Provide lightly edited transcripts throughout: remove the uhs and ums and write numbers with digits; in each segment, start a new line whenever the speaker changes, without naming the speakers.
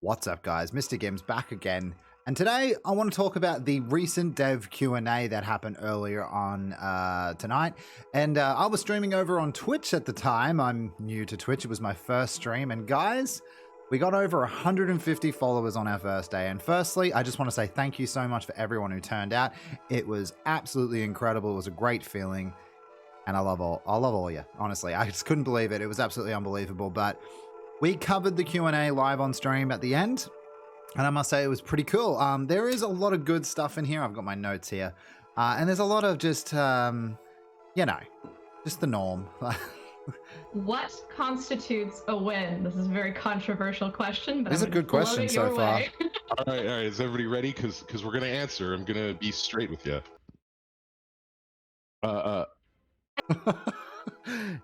What's up, guys? MrGimms back again, and today I want to talk about the recent dev Q&A that happened earlier on tonight. And I was streaming over on Twitch at the time. I'm new to Twitch. It was my first stream, and guys, we got over 150 followers on our first day. And firstly, I just want to say thank you so much for everyone who turned out. It was absolutely incredible. It was a great feeling, and I love all of you. Honestly, I just couldn't believe it. It was absolutely unbelievable. But we covered the Q&A live on stream at the end, and I must say it was pretty cool. There is a lot of good stuff in here. I've got my notes here, and there's a lot of just, you know, just the norm.
What constitutes a win? This is a very controversial question, but
It's a good question so far.
All right. Is everybody ready? Because we're gonna answer. I'm gonna be straight with you.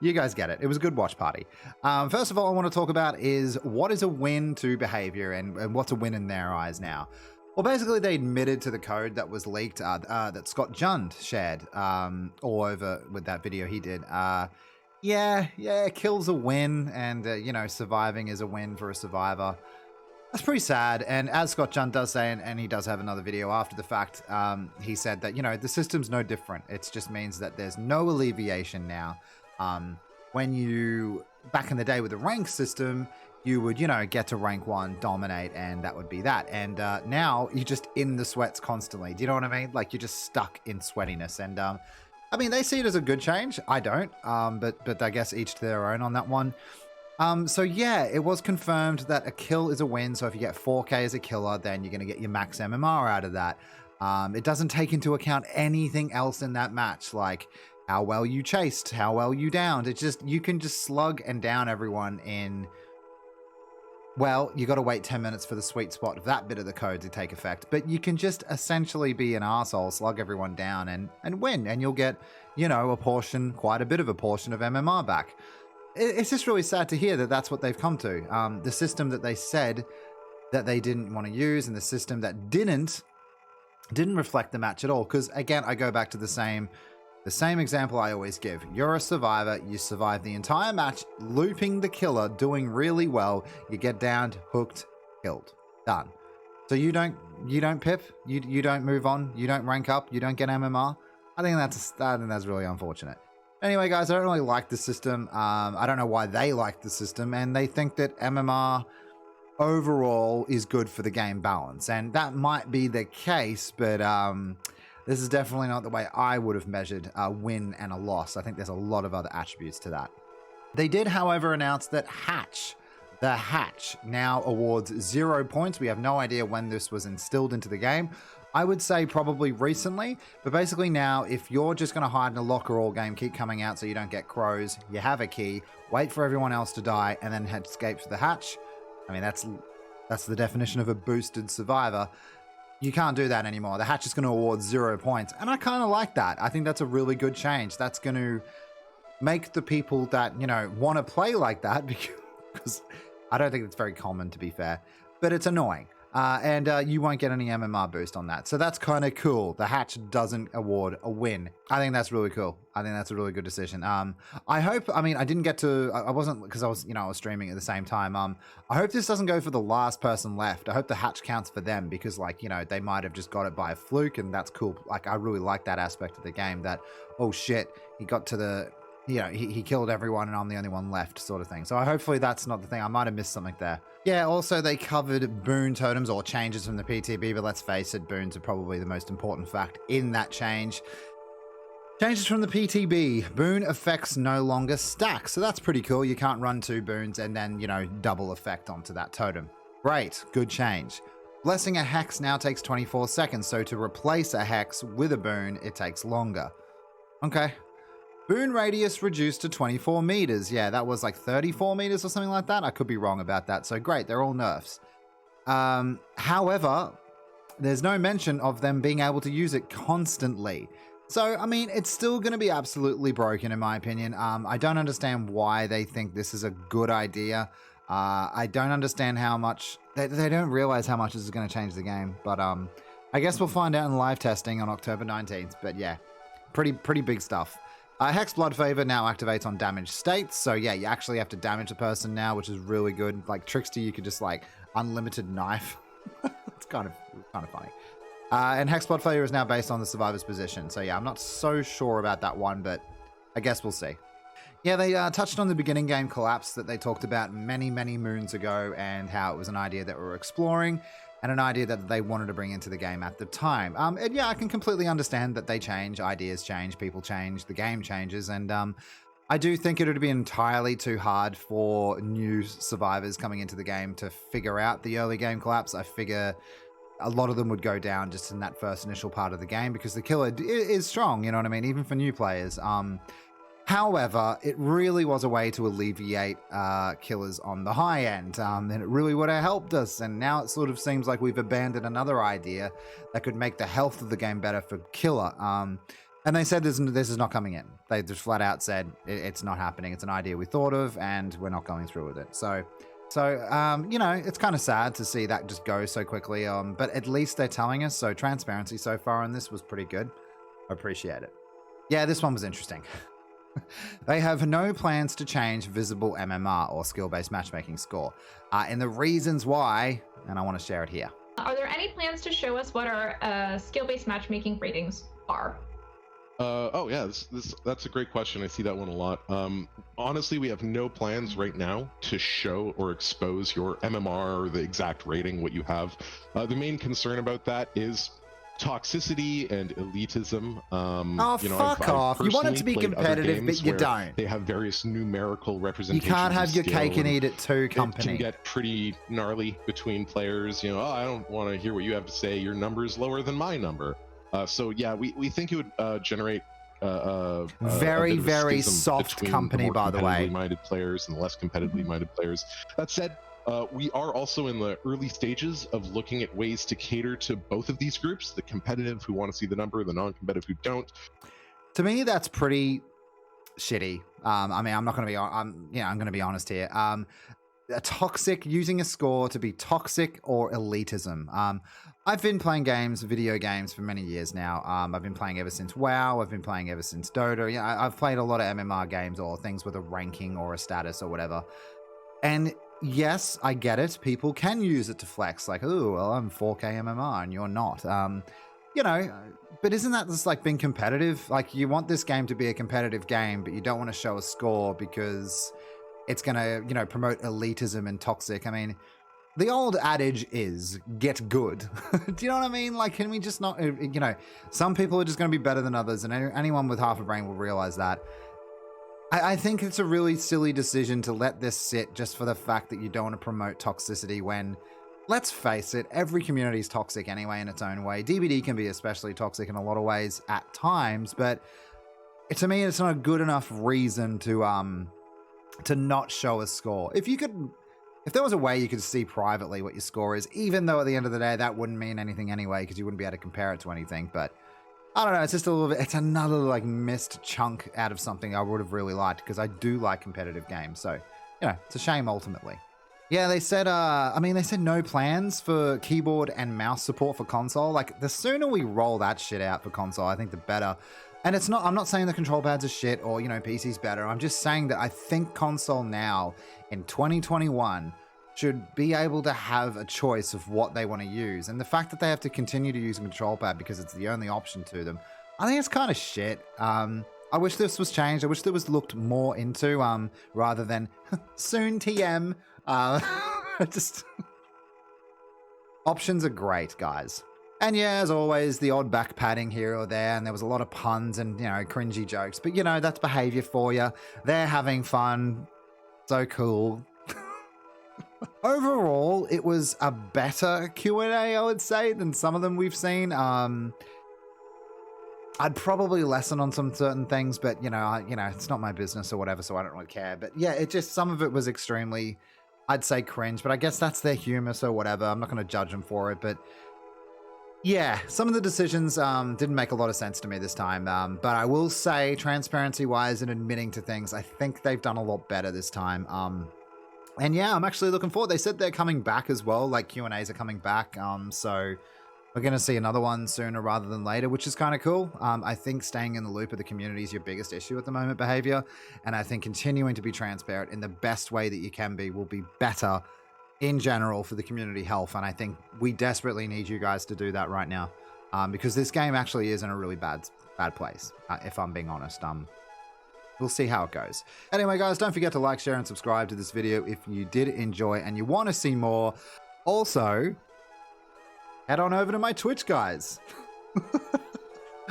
You guys get it. It was a good watch party. First of all, I want to talk about is what is a win to behavior and what's a win in their eyes now. Well, basically, they admitted to the code that was leaked that Scott Jund shared all over with that video he did. Yeah, kill's a win, and you know, surviving is a win for a survivor. That's pretty sad. And as Scott Jund does say, and he does have another video after the fact, he said that, you know, the system's no different. It just means that there's no alleviation now. When you, back in the day with the rank system, you would, you know, get to rank 1, dominate, and that would be that. And now you're just in the sweats constantly. Do you know what I mean? Like, you're just stuck in sweatiness. And I mean, they see it as a good change. I don't, but I guess each to their own on that one. So yeah, it was confirmed that a kill is a win. So if you get 4K as a killer, then you're going to get your max MMR out of that. It doesn't take into account anything else in that match, like how well you chased, how well you downed. It's just, you can just slug and down everyone in, well, you got to wait 10 minutes for the sweet spot of that bit of the code to take effect. But you can just essentially be an arsehole, slug everyone down and win. And you'll get, you know, quite a bit of a portion of MMR back. It's just really sad to hear that that's what they've come to. The system that they said that they didn't want to use, and the system that didn't reflect the match at all. Because again, I go back to the same example I always give. You're a survivor. You survive the entire match, looping the killer, doing really well. You get downed, hooked, killed, done. So you don't pip. You don't move on. You don't rank up. You don't get MMR. I think that's really unfortunate. Anyway, guys, I don't really like the system. I don't know why they like the system, and they think that MMR overall is good for the game balance. And that might be the case, but this is definitely not the way I would have measured a win and a loss. I think there's a lot of other attributes to that. They did, however, announce that the hatch now awards 0 points. We have no idea when this was instilled into the game. I would say probably recently, but basically now, if you're just going to hide in a locker all game, keep coming out so you don't get crows, you have a key, wait for everyone else to die, and then escape to the hatch. I mean, that's the definition of a boosted survivor. You can't do that anymore. The hatch is going to award 0 points, and I kind of like that. I think that's a really good change. That's going to make the people that, you know, want to play like that, because I don't think it's very common, to be fair, but it's annoying. And you won't get any MMR boost on that. So that's kind of cool. The hatch doesn't award a win. I think that's really cool. I think that's a really good decision. I hope, I mean, I didn't get to, I wasn't, because I was, you know, I was streaming at the same time. I hope this doesn't go for the last person left. I hope the hatch counts for them, because, like, you know, they might have just got it by a fluke, and that's cool. Like, I really like that aspect of the game, that, oh shit, he got to the, you know, he killed everyone and I'm the only one left, sort of thing. So hopefully that's not the thing. I might have missed something there. Yeah, also they covered Boone Totems, or changes from the PTB, but let's face it, Boons are probably the most important fact in that change. Changes from the PTB. Boon effects no longer stack. So that's pretty cool. You can't run 2 boons and then, you know, double effect onto that totem. Great, good change. Blessing a hex now takes 24 seconds. So to replace a hex with a boon, it takes longer. Okay. Boon radius reduced to 24 meters. Yeah, that was like 34 meters or something like that. I could be wrong about that. So great, they're all nerfs. However, there's no mention of them being able to use it constantly. So, I mean, it's still going to be absolutely broken, in my opinion. I don't understand why they think this is a good idea. I don't understand how much... They don't realize how much this is going to change the game. But I guess we'll find out in live testing on October 19th. But yeah, pretty big stuff. Hex Blood Favor now activates on damaged states. So yeah, you actually have to damage the person now, which is really good. Like Trickster, you could just like unlimited knife. It's kind of funny. And hexplot failure is now based on the survivor's position. So yeah, I'm not so sure about that one, but I guess we'll see. Yeah, they touched on the beginning game collapse that they talked about many, many moons ago, and how it was an idea that we were exploring and an idea that they wanted to bring into the game at the time. And yeah, I can completely understand that they change, ideas change, people change, the game changes, and I do think it would be entirely too hard for new survivors coming into the game to figure out the early game collapse. I figure a lot of them would go down just in that first initial part of the game because the killer is strong, you know what I mean, even for new players. However, it really was a way to alleviate killers on the high end, and it really would have helped us. And now it sort of seems like we've abandoned another idea that could make the health of the game better for killer. And they said this is not coming in. They just flat out said it's not happening. It's an idea we thought of, and we're not going through with it. So you know, it's kind of sad to see that just go so quickly. But at least they're telling us. So transparency so far on this was pretty good. I appreciate it. Yeah, this one was interesting. They have no plans to change visible MMR or skill-based matchmaking score. And the reasons why, and I want to share it here.
Are there any plans to show us what our skill-based matchmaking ratings are?
Oh yeah, that's a great question. I see that one a lot. Honestly, we have no plans right now to show or expose your MMR or the exact rating, what you have. The main concern about that is toxicity and elitism.
Fuck off. You want it to be competitive, but you don't.
They have various numerical representations.
You can't have your cake and eat it too, company.
It can get pretty gnarly between players. You know, I don't want to hear what you have to say. Your number is lower than my number. So yeah, we think it would generate
very, very soft company, by the way.
Minded players and the less competitively minded players. That said, we are also in the early stages of looking at ways to cater to both of these groups: the competitive who want to see the number, the non-competitive who don't.
To me, that's pretty shitty. I mean, I'm not going to be. I'm going to be honest here. A toxic, using a score to be toxic or elitism. I've been playing video games for many years now. I've been playing ever since WoW. I've been playing ever since Dota. Yeah, I've played a lot of MMR games or things with a ranking or a status or whatever. And yes, I get it. People can use it to flex, like, oh, well, I'm 4K MMR and you're not. You know, but isn't that just like being competitive? Like, you want this game to be a competitive game, but you don't want to show a score because it's going to, you know, promote elitism and toxic. I mean, the old adage is get good. Do you know what I mean? Like, can we just not, you know, some people are just going to be better than others, and anyone with half a brain will realize that. I think it's a really silly decision to let this sit just for the fact that you don't want to promote toxicity when, let's face it, every community is toxic anyway in its own way. DBD can be especially toxic in a lot of ways at times, but to me, it's not a good enough reason to not show a score. If there was a way you could see privately what your score is, even though at the end of the day, that wouldn't mean anything anyway, because you wouldn't be able to compare it to anything. But I don't know, it's just a little bit, it's another like missed chunk out of something I would have really liked, because I do like competitive games. So, you know, it's a shame ultimately. Yeah, they said, they said no plans for keyboard and mouse support for console. Like, the sooner we roll that shit out for console, I think the better. And I'm not saying the control pads are shit or, you know, PC's better. I'm just saying that I think console now in 2021 should be able to have a choice of what they want to use. And the fact that they have to continue to use a control pad because it's the only option to them, I think it's kind of shit. I wish this was changed. I wish there was looked more into, rather than soon TM. Just options are great, guys. And yeah, as always, the odd back padding here or there, and there was a lot of puns and, you know, cringy jokes. But, you know, that's behavior for you. They're having fun. So cool. Overall, it was a better Q&A, I would say, than some of them we've seen. I'd probably lessen on some certain things, but, you know, it's not my business or whatever, so I don't really care. But yeah, some of it was extremely, I'd say, cringe. But I guess that's their humor, so whatever. I'm not going to judge them for it, but yeah, some of the decisions didn't make a lot of sense to me this time, but I will say, transparency-wise and admitting to things, I think they've done a lot better this time. And yeah, I'm actually looking forward. They said they're coming back as well, like Q&As are coming back, so we're going to see another one sooner rather than later, which is kind of cool. I think staying in the loop of the community is your biggest issue at the moment, behavior, and I think continuing to be transparent in the best way that you can be will be better in general for the community health. And I think we desperately need you guys to do that right now, because this game actually is in a really bad place, if I'm being honest. We'll see how it goes. Anyway, guys, don't forget to like, share, and subscribe to this video if you did enjoy and you want to see more. Also, head on over to my Twitch, guys.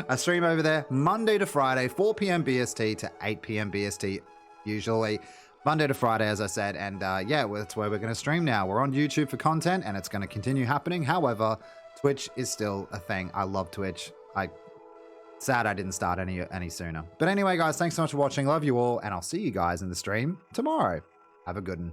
I stream over there Monday to Friday, 4 p.m. BST to 8 p.m. BST, usually. Monday to Friday, as I said, and yeah, that's where we're going to stream now. We're on YouTube for content, and it's going to continue happening. However, Twitch is still a thing. I love Twitch. Sad I didn't start any sooner. But anyway, guys, thanks so much for watching. Love you all, and I'll see you guys in the stream tomorrow. Have a good one.